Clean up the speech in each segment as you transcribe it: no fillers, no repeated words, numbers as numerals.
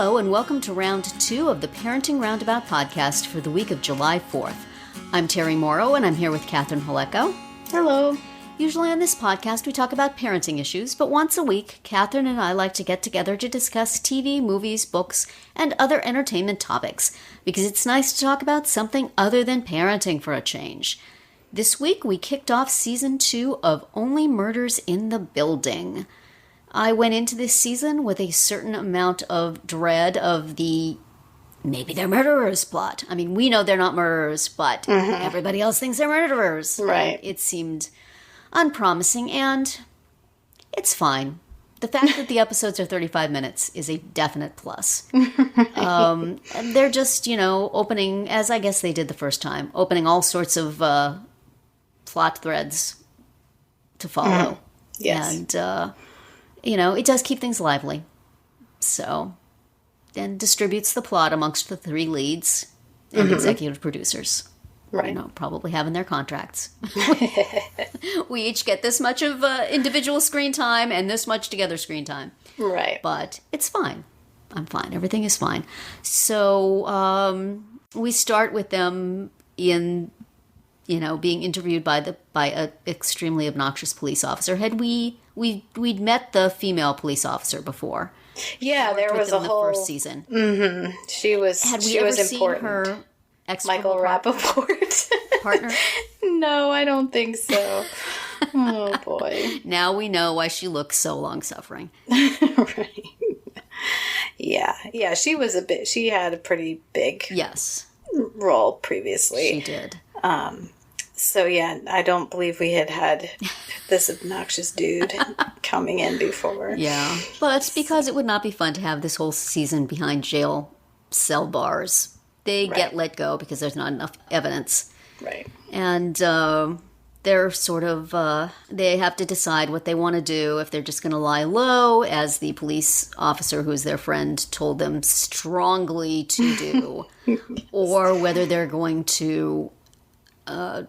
Hello and welcome to round 2 of the Parenting Roundabout podcast for the week of July 4th. I'm Terry Morrow and I'm here with Catherine Haleko. Hello. Usually on this podcast we talk about parenting issues, but once a week, Catherine and I like to get together to discuss TV, movies, books, and other entertainment topics, because it's nice to talk about something other than parenting for a change. This week we kicked off season 2 of Only Murders in the Building. I went into this season with a certain amount of dread of the maybe they're murderers plot. I mean, we know they're not murderers, but everybody else thinks they're murderers. Right. And it seemed unpromising, and it's fine. The fact that the episodes are 35 minutes is a definite plus. And they're just, opening, as I guess they did the first time, opening all sorts of plot threads to follow. Yes. And, it does keep things lively. So, and distributes the plot amongst the 3 leads and executive producers. Right. Probably having their contracts. We each get this much of individual screen time and this much together screen time. Right. But it's fine. I'm fine. Everything is fine. So we start with them in, being interviewed by an extremely obnoxious police officer. We'd met the female police officer before. Yeah, there was a whole first season. Mm-hmm. She was. Had we she ever was seen important. her? Michael Rappaport partner? No, I don't think so. Oh boy! Now we know why she looks so long-suffering. Right. Yeah. She was She had a pretty big role previously. She did. So yeah, I don't believe we had this obnoxious dude coming in before. Yeah, but because it would not be fun to have this whole season behind jail cell bars. They get let go because there's not enough evidence. Right. And they're sort of, they have to decide what they want to do, if they're just going to lie low, as the police officer who's their friend told them strongly to do, or whether they're going to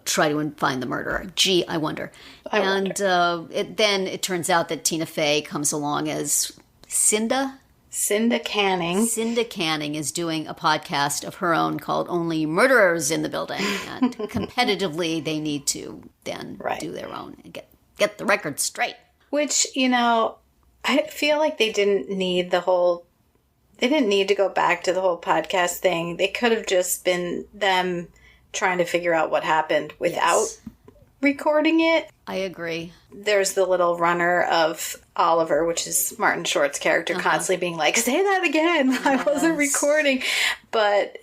try to find the murderer. Gee, I wonder. Then it turns out that Tina Fey comes along as Cinda Canning. Cinda Canning is doing a podcast of her own called Only Murderers in the Building. And competitively, they need to then do their own and get the record straight. Which, I feel like they didn't need they didn't need to go back to the whole podcast thing. They could have just been them trying to figure out what happened without recording it. I agree. There's the little runner of Oliver, which is Martin Short's character, constantly being like, say that again. Yes. I wasn't recording. But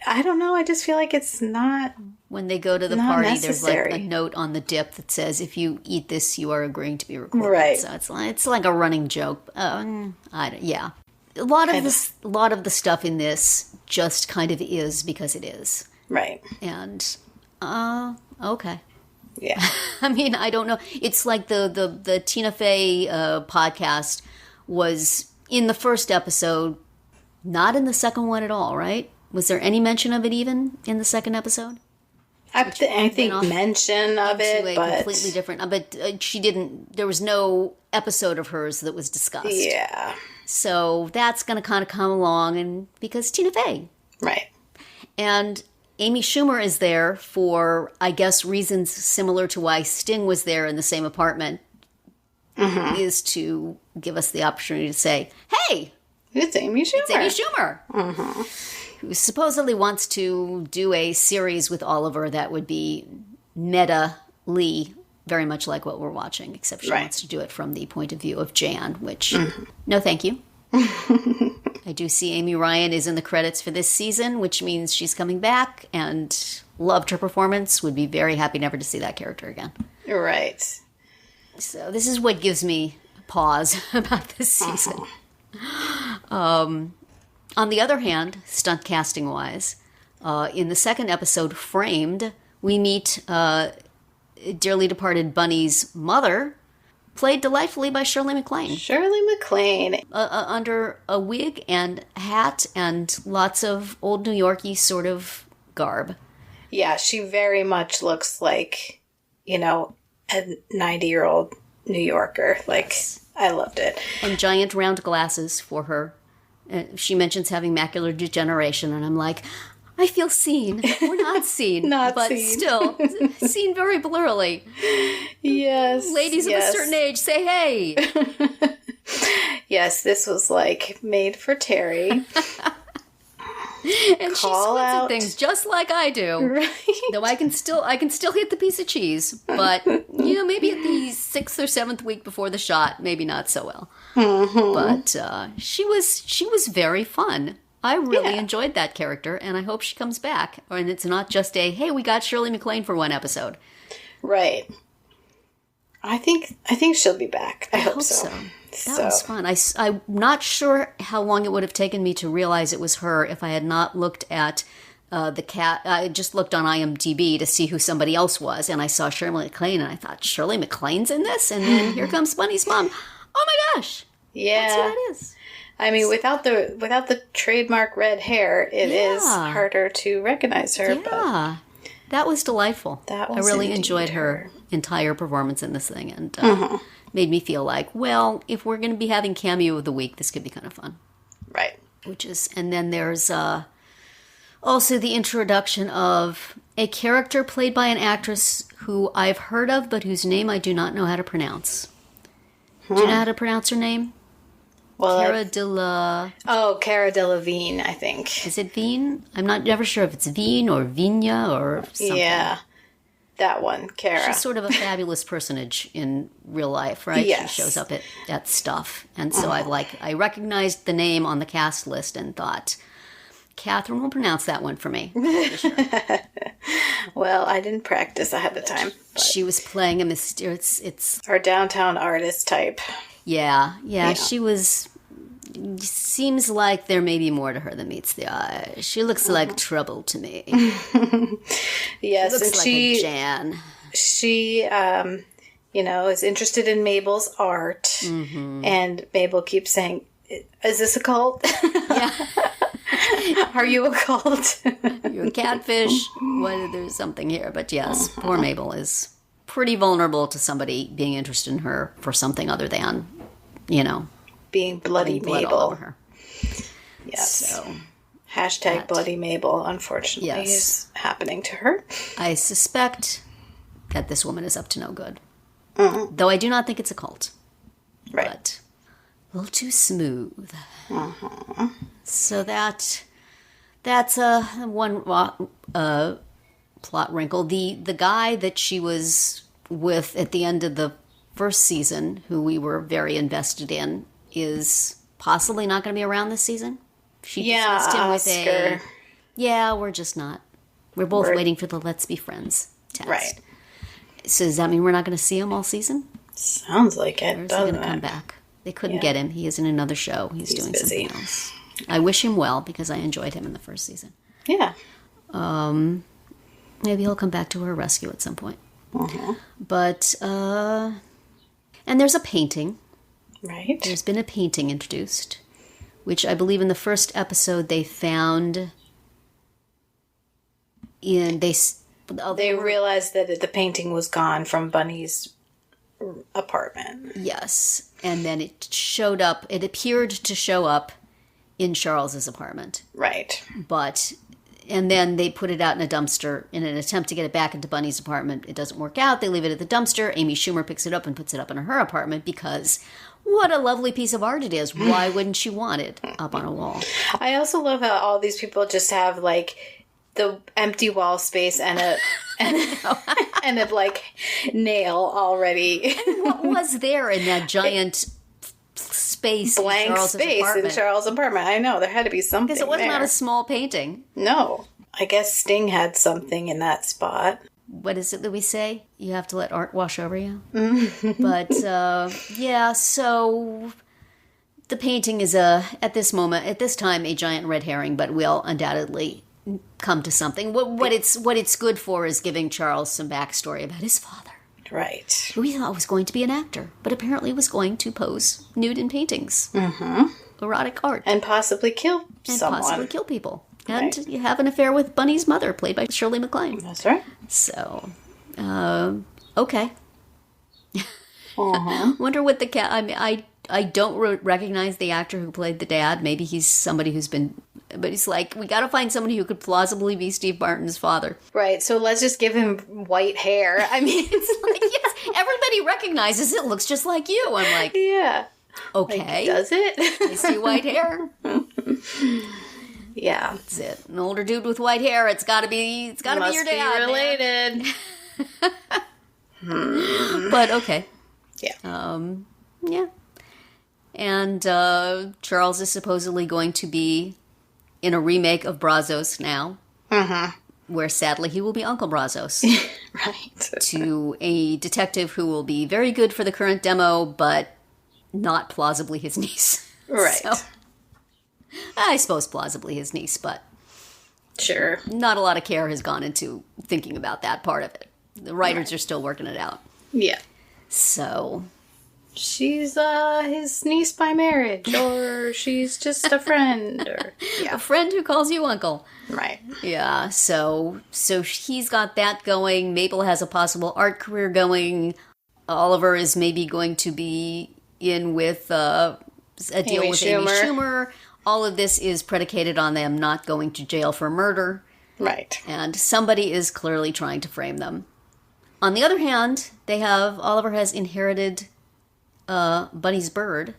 I don't know. I just feel like it's not. When they go to the party, necessary. There's like a note on the dip that says, if you eat this, you are agreeing to be recorded. Right. So it's like a running joke. Yeah. A lot of the stuff in this just kind of is because it is. Right. And, okay. Yeah. I mean, I don't know. It's like the Tina Fey podcast was in the first episode, not in the second one at all, right? Was there any mention of it even in the second episode? I think mention of it, but completely different. But she didn't. There was no episode of hers that was discussed. Yeah. So that's going to kind of come along, and because Tina Fey, right? And Amy Schumer is there for, I guess, reasons similar to why Sting was there in the same apartment, is to give us the opportunity to say, hey, it's Amy Schumer. It's Amy Schumer. Who supposedly wants to do a series with Oliver that would be meta-ly, very much like what we're watching, except she wants to do it from the point of view of Jan, which, no thank you. I do see Amy Ryan is in the credits for this season, which means she's coming back, and loved her performance. Would be very happy never to see that character again. Right. So this is what gives me pause about this season. On the other hand, stunt casting-wise, in the second episode, Framed, we meet dearly departed Bunny's mother, played delightfully by Shirley MacLaine. Shirley MacLaine. Under a wig and hat and lots of old New York-y sort of garb. Yeah, she very much looks like, a 90-year-old New Yorker. Like, yes. I loved it. And giant round glasses for her She mentions having macular degeneration, and I'm like, I feel seen. We're not seen. Not but seen. Still, seen very blurrily. Yes. Ladies of a certain age, say hey. Yes, this was like made for Terry. And she squints at things just like I do. Right. Though I can still hit the piece of cheese, but maybe at the 6th or 7th week before the shot, maybe not so well. Mm-hmm. But she was very fun. I really enjoyed that character, and I hope she comes back. And it's not just hey, we got Shirley MacLaine for one episode. Right. I think she'll be back. I hope so. That was fun. I'm not sure how long it would have taken me to realize it was her if I had not looked at the cat. I just looked on IMDb to see who somebody else was, and I saw Shirley MacLaine, and I thought, Shirley MacLaine's in this? And then here comes Bunny's mom. Oh my gosh. Yeah. That's who it is. I mean, without the trademark red hair, it is harder to recognize her. Yeah. That was delightful. That was I really enjoyed her entire performance in this thing, and made me feel like, well, if we're going to be having Cameo of the Week, this could be kind of fun. Right. And then there's also the introduction of a character played by an actress who I've heard of, but whose name I do not know how to pronounce. Do you know how to pronounce her name? Well, Cara Delevingne, I think. Is it Veen? I'm never sure if it's Veen or Vigna or something. Yeah, that one, Cara. She's sort of a fabulous personage in real life, right? Yes. She shows up at stuff. And so I recognized the name on the cast list and thought, Catherine will pronounce that one for me. For sure. Well, I didn't practice ahead of time. She was playing a mysterious... It's our downtown artist type. Yeah. She was... Seems like there may be more to her than meets the eye. She looks like trouble to me. Yes, she looks like a Jan. She, is interested in Mabel's art, and Mabel keeps saying, "Is this a cult? Yeah. Are you a cult? You're a catfish. There's something here." But yes, poor Mabel is pretty vulnerable to somebody being interested in her for something other than, being bloody blood Mabel. all over her. Yes. So, hashtag bloody Mabel, unfortunately, is happening to her. I suspect that this woman is up to no good. Though I do not think it's a cult. Right. But a little too smooth. So that's one plot wrinkle. The guy that she was with at the end of the first season, who we were very invested in, is possibly not going to be around this season. She dismissed him with Oscar. we're just not. We're both waiting for the let's be friends test. Right. So does that mean we're not going to see him all season? Sounds like it, Or is he doesn't going to come it? back? They couldn't get him. He is in another show. He's doing busy. something else. I wish him well because I enjoyed him in the first season. Yeah. Maybe he'll come back to her rescue at some point. But, and there's a painting. Right. There's been a painting introduced, which I believe in the first episode they found They realized that the painting was gone from Bunny's apartment. Yes. And then it appeared to show up in Charles's apartment. Right. And then they put it out in a dumpster in an attempt to get it back into Bunny's apartment. It doesn't work out. They leave it at the dumpster. Amy Schumer picks it up and puts it up in her apartment because what a lovely piece of art it is. Why wouldn't she want it up on a wall? I also love how all these people just have like the empty wall space and a like nail already. What was there in that giant space? Blank space in Charles' apartment. I know there had to be something. Because it was there. not a small painting. No, I guess Sting had something in that spot. What is it that we say? You have to let art wash over you. But so the painting is at this time a giant red herring, but will undoubtedly come to something. What it's good for is giving Charles some backstory about his father. Right. Who he thought was going to be an actor, but apparently was going to pose nude in paintings. Erotic art. And possibly kill someone. Possibly kill people. And you have an affair with Bunny's mother, played by Shirley MacLaine. That's right. So, okay. Wonder what the cat... I don't recognize the actor who played the dad. Maybe he's somebody who's been... But he's like, we got to find somebody who could plausibly be Steve Martin's father. Right, so let's just give him white hair. I mean, it's like, yes, everybody recognizes it. Looks just like you. I'm like, yeah. Okay. Like, does it? I see white hair. Yeah. That's it. An older dude with white hair. It's got to be your dad. Be related. But okay. Yeah. Yeah. And Charles is supposedly going to be in a remake of Brazos now. Where sadly he will be Uncle Brazos. Right. To a detective who will be very good for the current demo, but not plausibly his niece. Right. So, I suppose plausibly his niece, but sure. Not a lot of care has gone into thinking about that part of it. The writers are still working it out. Yeah. So... She's his niece by marriage, or she's just a friend, or a friend who calls you uncle. Right. Yeah, so he's got that going. Mabel has a possible art career going. Oliver is maybe going to be in with a deal with Amy Schumer. All of this is predicated on them not going to jail for murder. Right. And somebody is clearly trying to frame them. On the other hand, Oliver has inherited Bunny's bird,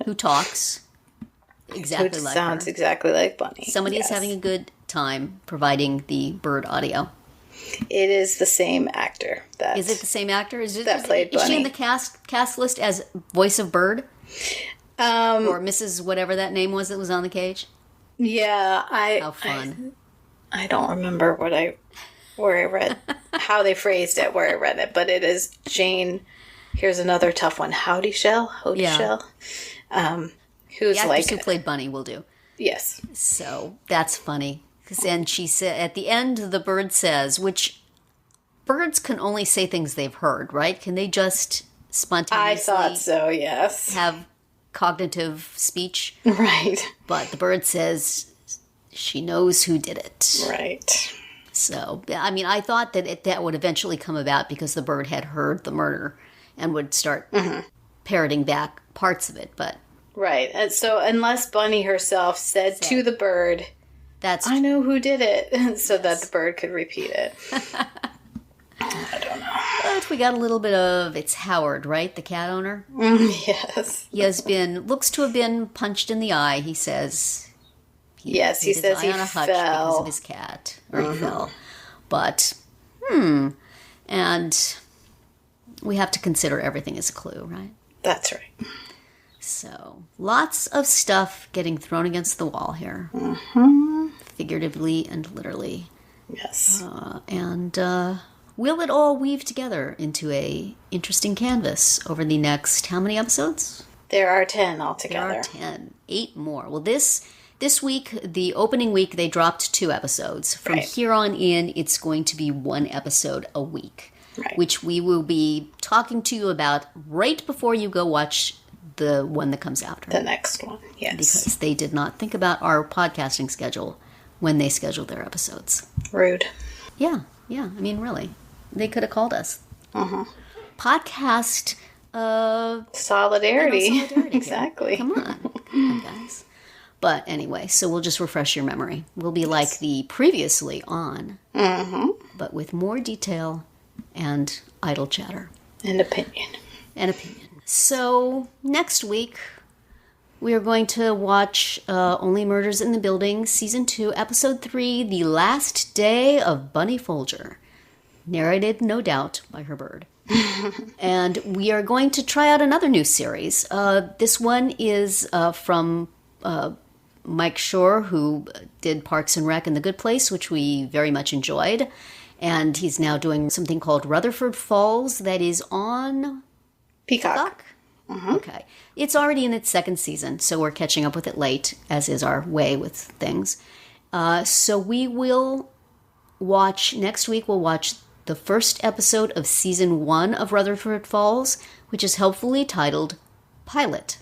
who talks exactly like her. Sounds exactly like Bunny. Somebody is having a good time providing the bird audio. It is the same actor. Is it the same actor? That played Bunny. Is she in the cast list as voice of Bird? Or Mrs. whatever that name was that was on the cage? Yeah, How fun. I don't remember where I read, how they phrased it, where I read it, but it is Jane... Here's another tough one. Howdy Shell? Who's the actress like... who played Bunny will do. Yes. So, that's funny. Because then she said, at the end, the bird says, which birds can only say things they've heard, right? Can they just spontaneously... I thought so, yes. ...have cognitive speech? Right. But the bird says she knows who did it. Right. So, I mean, I thought that that would eventually come about because the bird had heard the murder and would start parroting back parts of it, but... Right. And so unless Bunny herself said to the bird, I know who did it, so that the bird could repeat it. I don't know. But we got a little bit of, it's Howard, right? The cat owner? Yes. He looks to have been punched in the eye, he says. He says he fell. On a hutch because of his cat. Or he fell. But, and... we have to consider everything as a clue, right? That's right. So, lots of stuff getting thrown against the wall here. Figuratively and literally. Yes. Will it all weave together into a interesting canvas over the next, how many episodes? There are 10 altogether. There are 10. 8 more. Well, this week, the opening week, they dropped 2 episodes. From here on in, it's going to be 1 episode a week. Right. Which we will be talking to you about right before you go watch the one that comes out. Right? The next one, yes. Because they did not think about our podcasting schedule when they scheduled their episodes. Rude. Yeah. I mean, really. They could have called us. Podcast... Solidarity. Exactly. Come on, guys. But anyway, so we'll just refresh your memory. We'll be like the previously on, but with more detail and idle chatter. And opinion. So, next week, we are going to watch Only Murders in the Building, Season 2, Episode 3, The Last Day of Bunny Folger. Narrated, no doubt, by her bird. And we are going to try out another new series. This one is from Mike Schur, who did Parks and Rec and The Good Place, which we very much enjoyed. And he's now doing something called Rutherford Falls that is on Peacock. Okay. It's already in its 2nd season, so we're catching up with it late, as is our way with things. So we will watch, next week we'll watch the first episode of Season 1 of Rutherford Falls, which is helpfully titled Pilot.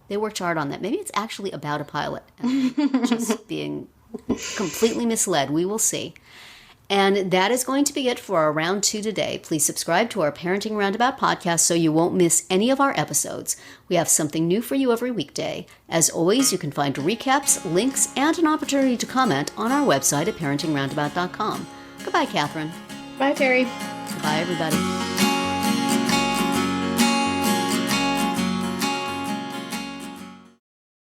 They worked hard on that. Maybe it's actually about a pilot. And just being completely misled. We will see. And that is going to be it for our round 2 today. Please subscribe to our Parenting Roundabout podcast so you won't miss any of our episodes. We have something new for you every weekday. As always, you can find recaps, links, and an opportunity to comment on our website at parentingroundabout.com. Goodbye, Catherine. Bye, Terry. Bye, everybody.